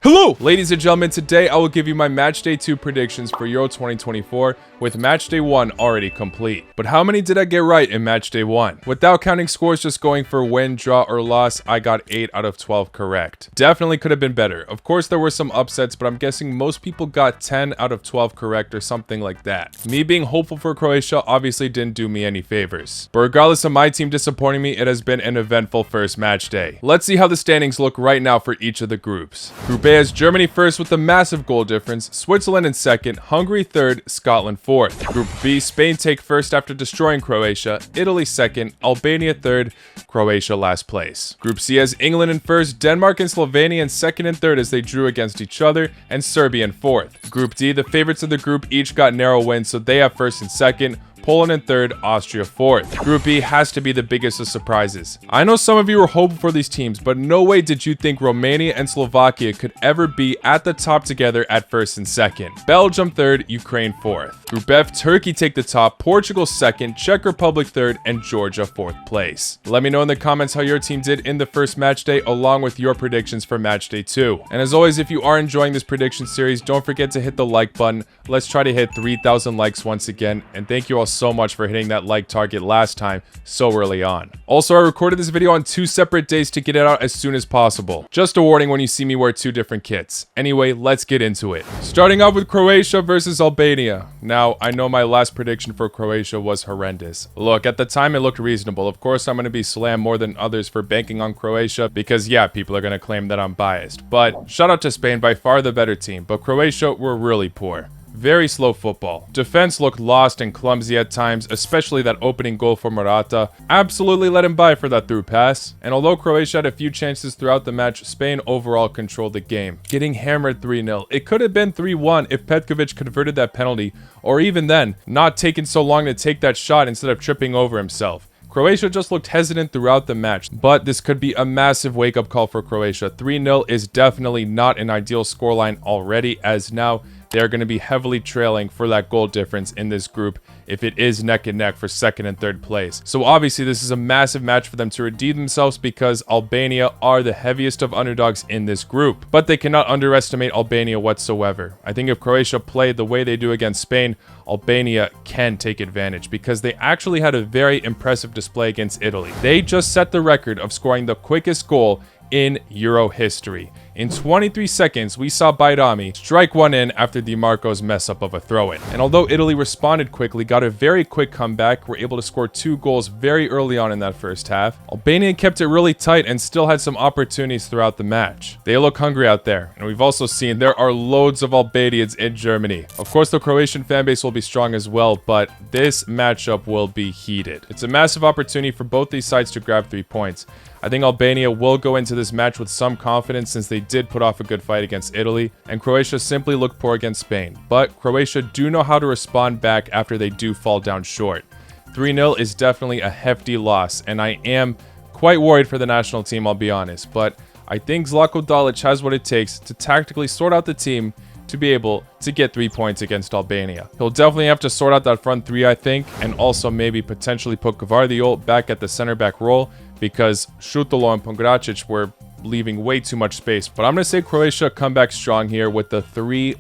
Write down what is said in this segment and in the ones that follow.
Hello, ladies and gentlemen. Today I will give you my Matchday 2 predictions for Euro 2024 with Matchday 1 already complete. But how many did I get right in Matchday 1? Without counting scores, just going for win, draw, or loss, I got 8 out of 12 correct. Definitely could have been better. Of course, there were some upsets, but I'm guessing most people got 10 out of 12 correct or something like that. Me being hopeful for Croatia obviously didn't do me any favors. But regardless of my team disappointing me, it has been an eventful first match day. Let's see how the standings look right now for each of the groups. Group A has Germany first with a massive goal difference, Switzerland in second, Hungary third, Scotland fourth. Group B, Spain take first after destroying Croatia, Italy second, Albania third, Croatia last place. Group C has England in first, Denmark and Slovenia in second and third as they drew against each other, and Serbia in fourth. Group D, the favorites of the group each got narrow wins, so they have first and second, Poland in third, Austria fourth. Group B has to be the biggest of surprises. I know some of you were hoping for these teams, but no way did you think Romania and Slovakia could ever be at the top together at first and second. Belgium third, Ukraine fourth. Group F, Turkey take the top, Portugal second, Czech Republic third, and Georgia fourth place. Let me know in the comments how your team did in the first match day along with your predictions for match day 2. And as always, if you are enjoying this prediction series, don't forget to hit the like button. Let's try to hit 3,000 likes once again, and thank you all so much for hitting that like target last time so early on. Also, I recorded this video on 2 separate days to get it out as soon as possible. Just a warning when you see me wear 2 different kits. Anyway, let's get into it. Starting off with Croatia versus Albania. Now, I know my last prediction for Croatia was horrendous. Look, at the time it looked reasonable. Of course, I'm going to be slammed more than others for banking on Croatia because, yeah, people are going to claim that I'm biased. But shout out to Spain, by far the better team. But Croatia were really poor. Very slow football. Defense looked lost and clumsy at times, especially that opening goal for Morata. Absolutely let him by for that through pass. And although Croatia had a few chances throughout the match, Spain overall controlled the game, getting hammered 3-0. It could have been 3-1 if Petkovic converted that penalty, or even then, not taking so long to take that shot instead of tripping over himself. Croatia just looked hesitant throughout the match, but this could be a massive wake-up call for Croatia. 3-0 is definitely not an ideal scoreline already, as now they're going to be heavily trailing for that goal difference in this group if it is neck and neck for second and third place. So obviously this is a massive match for them to redeem themselves because Albania are the heaviest of underdogs in this group. But they cannot underestimate Albania whatsoever. I think if Croatia played the way they do against Spain, Albania can take advantage because they actually had a very impressive display against Italy. They just set the record of scoring the quickest goal in Euro history. In 23 seconds, we saw Bayrami strike one in after Di Marco's mess up of a throw-in. And although Italy responded quickly, got a very quick comeback, were able to score 2 goals very early on in that first half, Albania kept it really tight and still had some opportunities throughout the match. They look hungry out there, and we've also seen there are loads of Albanians in Germany. Of course, the Croatian fanbase will be strong as well, but this matchup will be heated. It's a massive opportunity for both these sides to grab 3 points. I think Albania will go into this match with some confidence since they did put off a good fight against Italy, and Croatia simply looked poor against Spain. But Croatia do know how to respond back after they do fall down short. 3-0 is definitely a hefty loss, and I am quite worried for the national team, I'll be honest. But I think Zlatko Dalic has what it takes to tactically sort out the team to be able to get 3 points against Albania. He'll definitely have to sort out that front 3, I think, and also maybe potentially put Gvardiol back at the center back role, because Šutalo and Pongracic were leaving way too much space. But I'm going to say Croatia come back strong here with the 3-1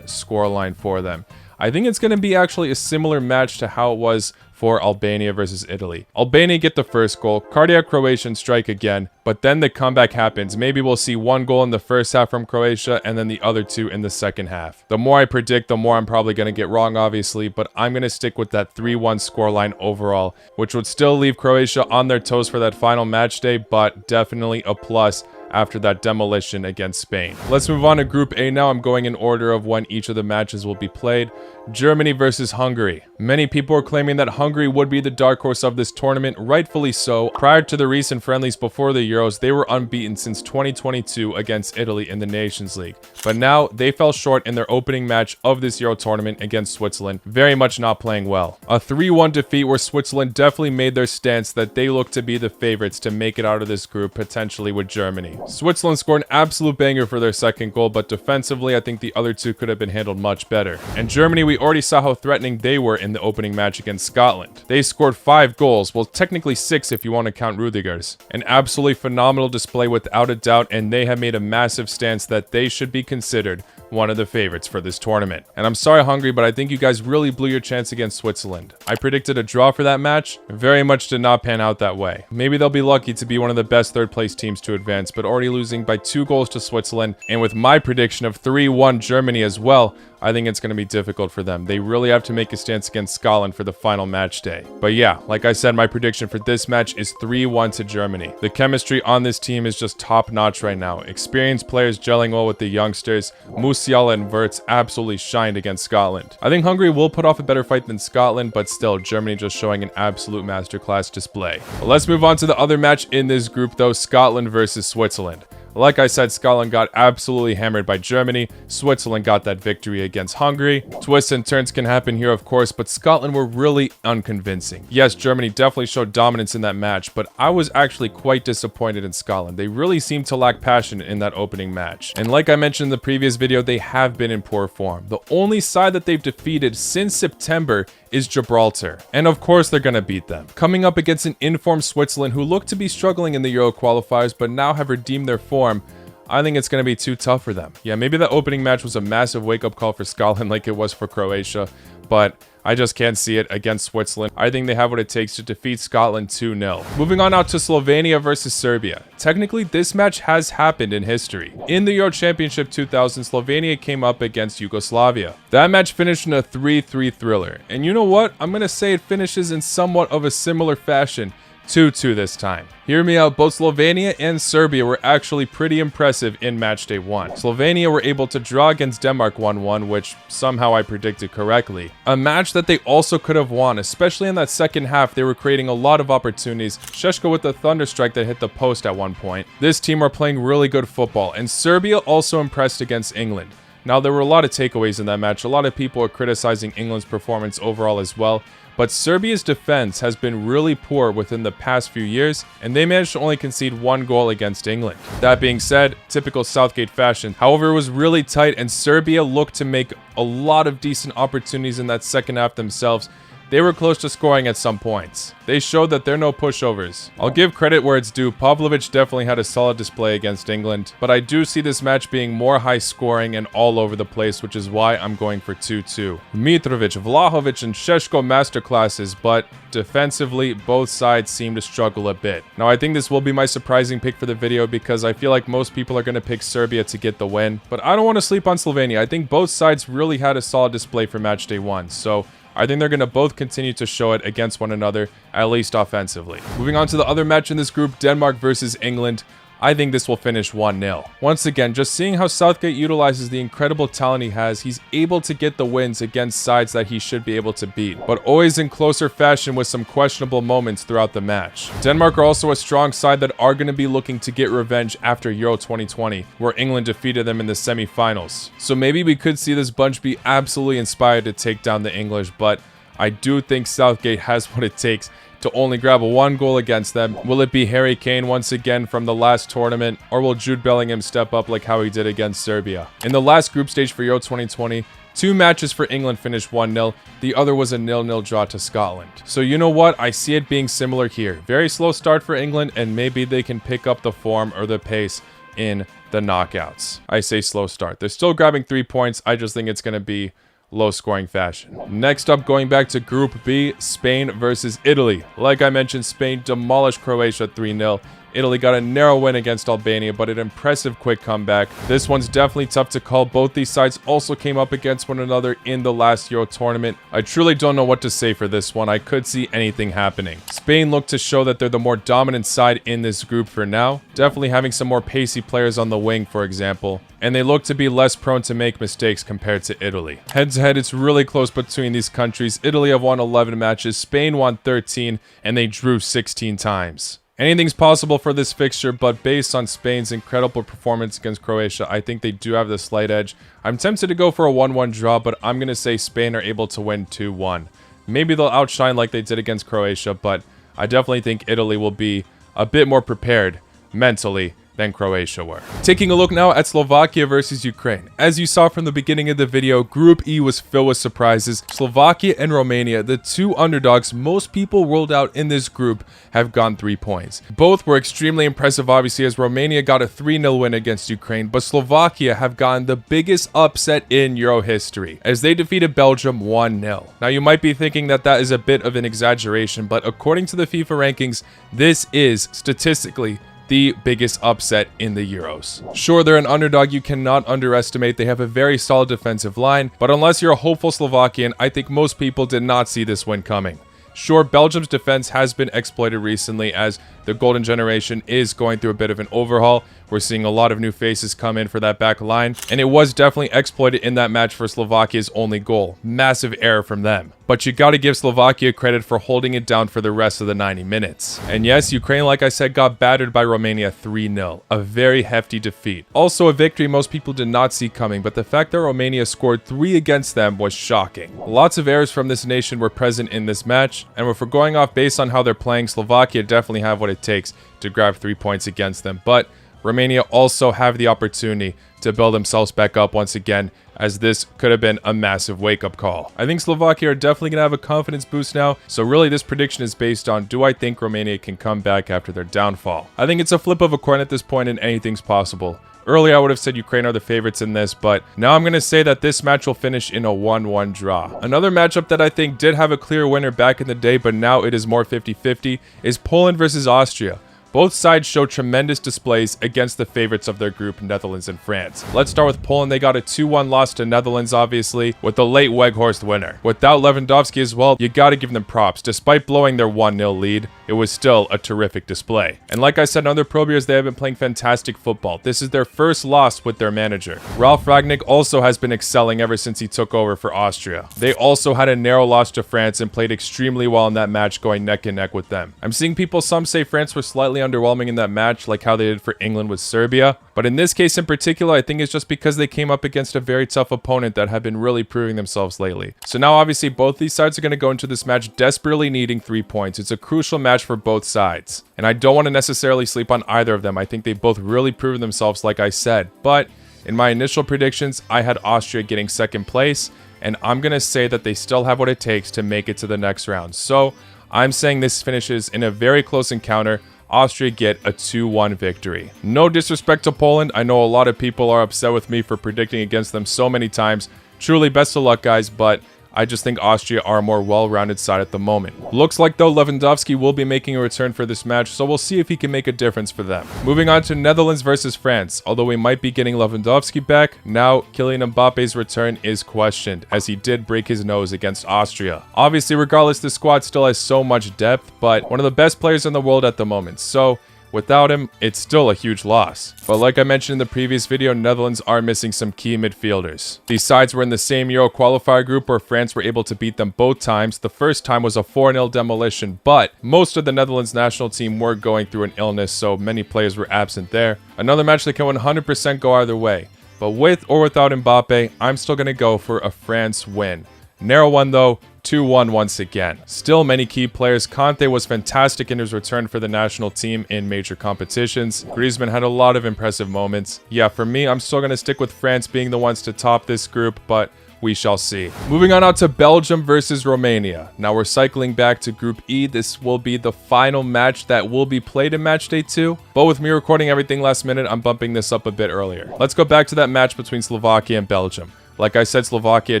scoreline for them. I think it's going to be actually a similar match to how it was for Albania versus Italy. Albania get the first goal, cardiac Croatian strike again, but then the comeback happens. Maybe we'll see 1 goal in the first half from Croatia and then the other 2 in the second half. The more I predict, the more I'm probably going to get wrong, obviously, but I'm going to stick with that 3-1 scoreline overall, which would still leave Croatia on their toes for that final match day, but definitely a plus after that demolition against Spain. Let's move on to Group A now. I'm going in order of when each of the matches will be played. Germany versus Hungary. Many people are claiming that Hungary would be the dark horse of this tournament, rightfully so. Prior to the recent friendlies before the Euros, they were unbeaten since 2022 against Italy in the Nations League. But now they fell short in their opening match of this Euro tournament against Switzerland, very much not playing well. A 3-1 defeat where Switzerland definitely made their stance that they look to be the favorites to make it out of this group, potentially with Germany. Germany. Switzerland scored an absolute banger for their second goal, but defensively, I think the other two could have been handled much better. And Germany, we already saw how threatening they were in the opening match against Scotland. They scored 5 goals, well, technically 6 if you want to count Rudiger's. An absolutely phenomenal display without a doubt, and they have made a massive stance that they should be considered one of the favorites for this tournament. And I'm sorry, Hungary, but I think you guys really blew your chance against Switzerland. I predicted a draw for that match. Very much did not pan out that way. Maybe they'll be lucky to be one of the best third place teams to advance, but already losing by 2 goals to Switzerland, and with my prediction of 3-1 Germany as well, I think it's going to be difficult for them. They really have to make a stance against Scotland for the final match day. But yeah, like I said, my prediction for this match is 3-1 to Germany. The chemistry on this team is just top notch right now. Experienced players gelling well with the youngsters. Musiala and Wirtz absolutely shined against Scotland. I think Hungary will put off a better fight than Scotland, but still, Germany just showing an absolute masterclass display. But let's move on to the other match in this group though, Scotland versus Switzerland. Like I said, Scotland got absolutely hammered by Germany. Switzerland got that victory against Hungary. Twists and turns can happen here, of course, but Scotland were really unconvincing. Yes, Germany definitely showed dominance in that match, but I was actually quite disappointed in Scotland. They really seemed to lack passion in that opening match. And like I mentioned in the previous video, they have been in poor form. The only side that they've defeated since September is Gibraltar. And of course, they're going to beat them. Coming up against an informed Switzerland who look to be struggling in the Euro qualifiers, but now have redeemed their form, I think it's going to be too tough for them. Yeah, maybe the opening match was a massive wake-up call for Scotland like it was for Croatia, but I just can't see it against Switzerland. I think they have what it takes to defeat Scotland 2-0. Moving on now to Slovenia versus Serbia. Technically, this match has happened in history. In the Euro Championship 2000, Slovenia came up against Yugoslavia. That match finished in a 3-3 thriller. And you know what? I'm going to say it finishes in somewhat of a similar fashion. 2-2 this time. Hear me out, both Slovenia and Serbia were actually pretty impressive in Matchday 1. Slovenia were able to draw against Denmark 1-1, which somehow I predicted correctly. A match that they also could have won, especially in that second half. They were creating a lot of opportunities. Šeško with the thunderstrike that hit the post at one point. This team are playing really good football, and Serbia also impressed against England. Now, there were a lot of takeaways in that match. A lot of people are criticizing England's performance overall as well. But Serbia's defense has been really poor within the past few years, and they managed to only concede 1 goal against England. That being said, typical Southgate fashion. However, it was really tight, and Serbia looked to make a lot of decent opportunities in that second half themselves. They were close to scoring at some points. They showed that they're no pushovers. I'll give credit where it's due. Pavlovic definitely had a solid display against England, but I do see this match being more high scoring and all over the place, which is why I'm going for 2-2. Mitrovic, Vlahovic, and Šeško masterclasses, but defensively, both sides seem to struggle a bit. Now, I think this will be my surprising pick for the video because I feel like most people are going to pick Serbia to get the win, but I don't want to sleep on Slovenia. I think both sides really had a solid display for Matchday 1, so I think they're going to both continue to show it against one another, at least offensively. Moving on to the other match in this group, Denmark versus England. I think this will finish 1-0. Once again, just seeing how Southgate utilizes the incredible talent he has, he's able to get the wins against sides that he should be able to beat, but always in closer fashion with some questionable moments throughout the match. Denmark are also a strong side that are going to be looking to get revenge after Euro 2020, where England defeated them in the semi-finals. So maybe we could see this bunch be absolutely inspired to take down the English, but I do think Southgate has what it takes to only grab 1 goal against them. Will it be Harry Kane once again from the last tournament, or will Jude Bellingham step up like how he did against Serbia? In the last group stage for Euro 2020, 2 matches for England finished 1-0. The other was a 0-0 draw to Scotland. So you know what? I see it being similar here. Very slow start for England, and maybe they can pick up the form or the pace in the knockouts. I say slow start. They're still grabbing 3 points. I just think it's going to be low scoring fashion. Next up, going back to Group B, Spain versus Italy. Like I mentioned, Spain demolished Croatia 3-0. Italy got a narrow win against Albania, but an impressive quick comeback. This one's definitely tough to call. Both these sides also came up against one another in the last Euro tournament. I truly don't know what to say for this one. I could see anything happening. Spain looked to show that they're the more dominant side in this group for now, definitely having some more pacey players on the wing, for example, and they look to be less prone to make mistakes compared to Italy. Head to head, it's really close between these countries. Italy have won 11 matches, Spain won 13, and they drew 16 times. Anything's possible for this fixture, but based on Spain's incredible performance against Croatia, I think they do have the slight edge. I'm tempted to go for a 1-1 draw, but I'm going to say Spain are able to win 2-1. Maybe they'll outshine like they did against Croatia, but I definitely think Italy will be a bit more prepared mentally than Croatia were. Taking a look now at Slovakia versus Ukraine. As you saw from the beginning of the video, Group E was filled with surprises. Slovakia and Romania, the two underdogs most people ruled out in this group, have gone 3 points. Both were extremely impressive, obviously, as Romania got a 3-0 win against Ukraine, but Slovakia have gotten the biggest upset in Euro history, as they defeated Belgium 1-0. Now, you might be thinking that that is a bit of an exaggeration, but according to the FIFA rankings, this is statistically the biggest upset in the Euros. Sure, they're an underdog you cannot underestimate. They have a very solid defensive line, but unless you're a hopeful Slovakian, I think most people did not see this win coming. Sure, Belgium's defense has been exploited recently as the golden generation is going through a bit of an overhaul. We're seeing a lot of new faces come in for that back line, and it was definitely exploited in that match for Slovakia's only goal. Massive error from them. But you gotta give Slovakia credit for holding it down for the rest of the 90 minutes. And yes, Ukraine, like I said, got battered by Romania 3-0. A very hefty defeat. Also a victory most people did not see coming, but the fact that Romania scored 3 against them was shocking. Lots of errors from this nation were present in this match, and if we're going off based on how they're playing, Slovakia definitely have what it takes to grab 3 points against them. But Romania also have the opportunity to build themselves back up once again, as this could have been a massive wake-up call. I think Slovakia are definitely going to have a confidence boost now, so really this prediction is based on, do I think Romania can come back after their downfall? I think it's a flip of a coin at this point and anything's possible. Earlier I would have said Ukraine are the favorites in this, but now I'm going to say that this match will finish in a 1-1 draw. Another matchup that I think did have a clear winner back in the day, but now it is more 50-50, is Poland versus Austria. Both sides show tremendous displays against the favorites of their group, Netherlands and France. Let's start with Poland. They got a 2-1 loss to Netherlands, obviously, with the late Weghorst winner. Without Lewandowski as well, you gotta give them props. Despite blowing their 1-0 lead, it was still a terrific display. And like I said in other Pro Beers, they have been playing fantastic football. This is their first loss with their manager. Ralf Rangnick also has been excelling ever since he took over for Austria. They also had a narrow loss to France and played extremely well in that match, going neck and neck with them. I'm seeing people, some say France were slightly underwhelming in that match, like how they did for England with Serbia. But in this case in particular, I think it's just because they came up against a very tough opponent that have been really proving themselves lately. So now obviously both these sides are going to go into this match desperately needing 3 points. It's a crucial match for both sides. And I don't want to necessarily sleep on either of them. I think they both really proven themselves, like I said. But in my initial predictions, I had Austria getting second place, and I'm going to say that they still have what it takes to make it to the next round. So I'm saying this finishes in a very close encounter. Austria get a 2-1 victory. No disrespect to Poland. I know a lot of people are upset with me for predicting against them so many times. Truly, best of luck, guys, but I just think Austria are a more well-rounded side at the moment. Looks like, though, Lewandowski will be making a return for this match, so we'll see if he can make a difference for them. Moving on to Netherlands versus France. Although we might be getting Lewandowski back, now Kylian Mbappe's return is questioned, as he did break his nose against Austria. Obviously, regardless, the squad still has so much depth, but one of the best players in the world at the moment, so without him, it's still a huge loss. But like I mentioned in the previous video, Netherlands are missing some key midfielders. These sides were in the same Euro qualifier group where France were able to beat them both times. The first time was a 4-0 demolition, but most of the Netherlands national team were going through an illness, so many players were absent there. Another match that can 100% go either way. But with or without Mbappe, I'm still going to go for a France win. Narrow one though, 2-1 once again. Still many key players. Kanté was fantastic in his return for the national team in major competitions. Griezmann had a lot of impressive moments. Yeah, for me, I'm still going to stick with France being the ones to top this group, but we shall see. Moving on out to Belgium versus Romania. Now we're cycling back to Group E. This will be the final match that will be played in Matchday 2. But with me recording everything last minute, I'm bumping this up a bit earlier. Let's go back to that match between Slovakia and Belgium. Like I said, Slovakia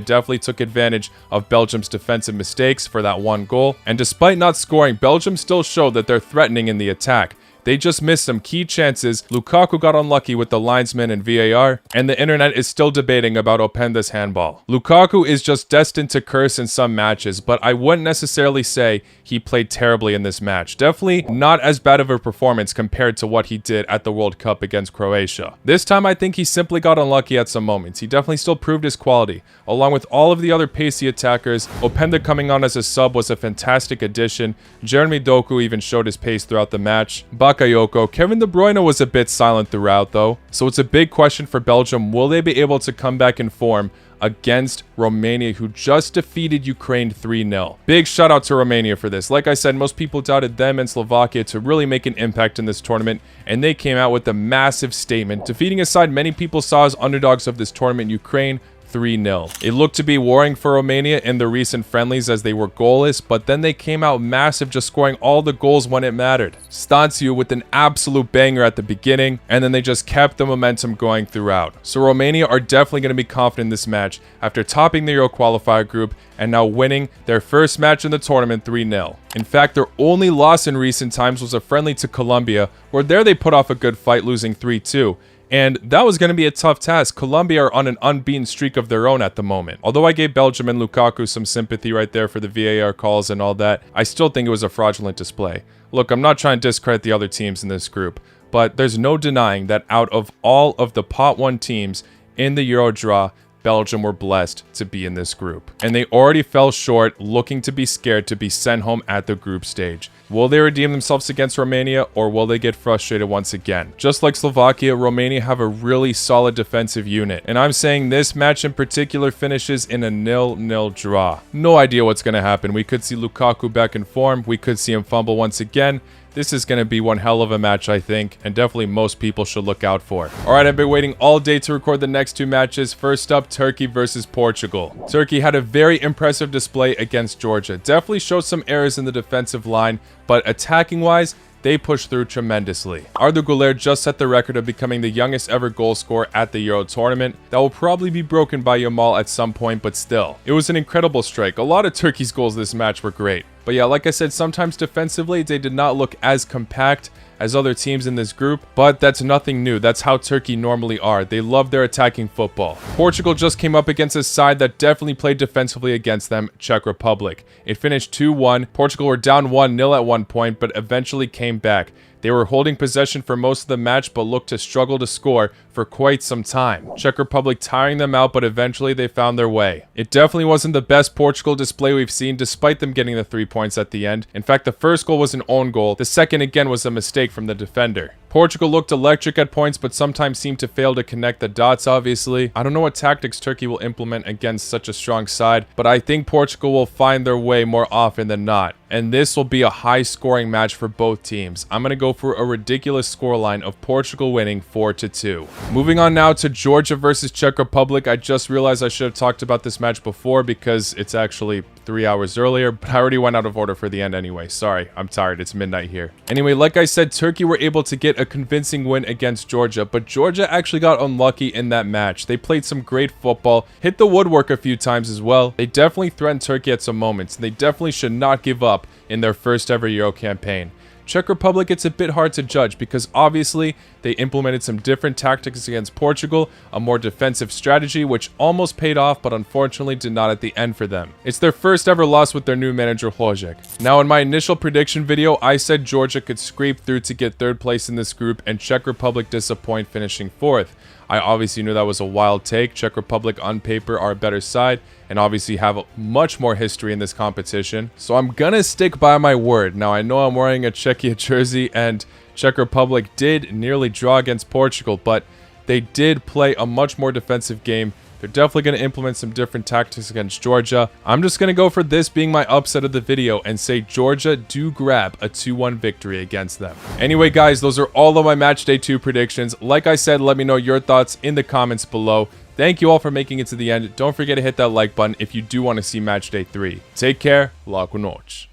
definitely took advantage of Belgium's defensive mistakes for that one goal. And despite not scoring, Belgium still showed that they're threatening in the attack. They just missed some key chances. Lukaku got unlucky with the linesman and VAR, and the internet is still debating about Openda's handball. Lukaku is just destined to curse in some matches, but I wouldn't necessarily say he played terribly in this match. Definitely not as bad of a performance compared to what he did at the World Cup against Croatia. This time I think he simply got unlucky at some moments. He definitely still proved his quality. Along with all of the other pacey attackers, Openda coming on as a sub was a fantastic addition. Jeremy Doku even showed his pace throughout the match. Bakayoko. Kevin De Bruyne was a bit silent throughout though, so it's a big question for Belgium. Will they be able to come back in form against Romania, who just defeated Ukraine 3-0. Big shout out to Romania for this. Like I said, most people doubted them and Slovakia to really make an impact in this tournament, and they came out with a massive statement, defeating a side many people saw as underdogs of this tournament, Ukraine, 3-0. It looked to be worrying for Romania in the recent friendlies as they were goalless, but then they came out massive, just scoring all the goals when it mattered. Stanciu with an absolute banger at the beginning, and then they just kept the momentum going throughout. So Romania are definitely going to be confident in this match after topping the Euro qualifier group and now winning their first match in the tournament 3-0. In fact, their only loss in recent times was a friendly to Colombia, where there they put off a good fight, losing 3-2. And that was going to be a tough task. Colombia are on an unbeaten streak of their own at the moment. Although I gave Belgium and Lukaku some sympathy right there for the VAR calls and all that, I still think it was a fraudulent display. Look, I'm not trying to discredit the other teams in this group, but there's no denying that out of all of the Pot 1 teams in the Euro draw, Belgium were blessed to be in this group. And they already fell short, looking to be scared to be sent home at the group stage. Will they redeem themselves against Romania, or will they get frustrated once again? Just like Slovakia, Romania have a really solid defensive unit. And I'm saying this match in particular finishes in a 0-0 draw. No idea what's going to happen. We could see Lukaku back in form. We could see him fumble once again. This is going to be one hell of a match, I think, and definitely most people should look out for. Alright, I've been waiting all day to record the next two matches. First up, Turkey versus Portugal. Turkey had a very impressive display against Georgia. Definitely showed some errors in the defensive line, but attacking-wise, they pushed through tremendously. Arda Güler just set the record of becoming the youngest ever goal scorer at the Euro tournament. That will probably be broken by Yamal at some point, but still. It was an incredible strike. A lot of Turkey's goals this match were great. But yeah, like I said, sometimes defensively, they did not look as compact as other teams in this group, but that's nothing new. That's how Turkey normally are. They love their attacking football. Portugal just came up against a side that definitely played defensively against them, Czech Republic. It finished 2-1. Portugal were down 1-0 at one point, but eventually came back. They were holding possession for most of the match, but looked to struggle to score for quite some time. Czech Republic tiring them out, but eventually they found their way. It definitely wasn't the best Portugal display we've seen, despite them getting the 3 points at the end. In fact, the first goal was an own goal. The second again was a mistake from the defender. Portugal looked electric at points, but sometimes seemed to fail to connect the dots, obviously. I don't know what tactics Turkey will implement against such a strong side, but I think Portugal will find their way more often than not. And this will be a high-scoring match for both teams. I'm going to go for a ridiculous scoreline of Portugal winning 4-2. Moving on now to Georgia versus Czech Republic. I just realized I should have talked about this match before because it's actually 3 hours earlier, but I already went out of order for the end anyway. Sorry, I'm tired. It's midnight here. Anyway, like I said, Turkey were able to get a convincing win against Georgia, but Georgia actually got unlucky in that match. They played some great football, hit the woodwork a few times as well. They definitely threatened Turkey at some moments, and they definitely should not give up in their first ever Euro campaign. Czech Republic, it's a bit hard to judge because obviously they implemented some different tactics against Portugal, a more defensive strategy which almost paid off but unfortunately did not at the end for them. It's their first ever loss with their new manager Hložek. Now in my initial prediction video, I said Georgia could scrape through to get third place in this group and Czech Republic disappoint finishing fourth. I obviously knew that was a wild take. Czech Republic on paper are a better side and obviously have much more history in this competition. So I'm gonna stick by my word. Now I know I'm wearing a Czechia jersey and Czech Republic did nearly draw against Portugal, but they did play a much more defensive game. They're definitely going to implement some different tactics against Georgia. I'm just going to go for this being my upset of the video and say Georgia do grab a 2-1 victory against them. Anyway, guys, those are all of my match day 2 predictions. Like I said, let me know your thoughts in the comments below. Thank you all for making it to the end. Don't forget to hit that like button if you do want to see match day 3. Take care. La cu noci.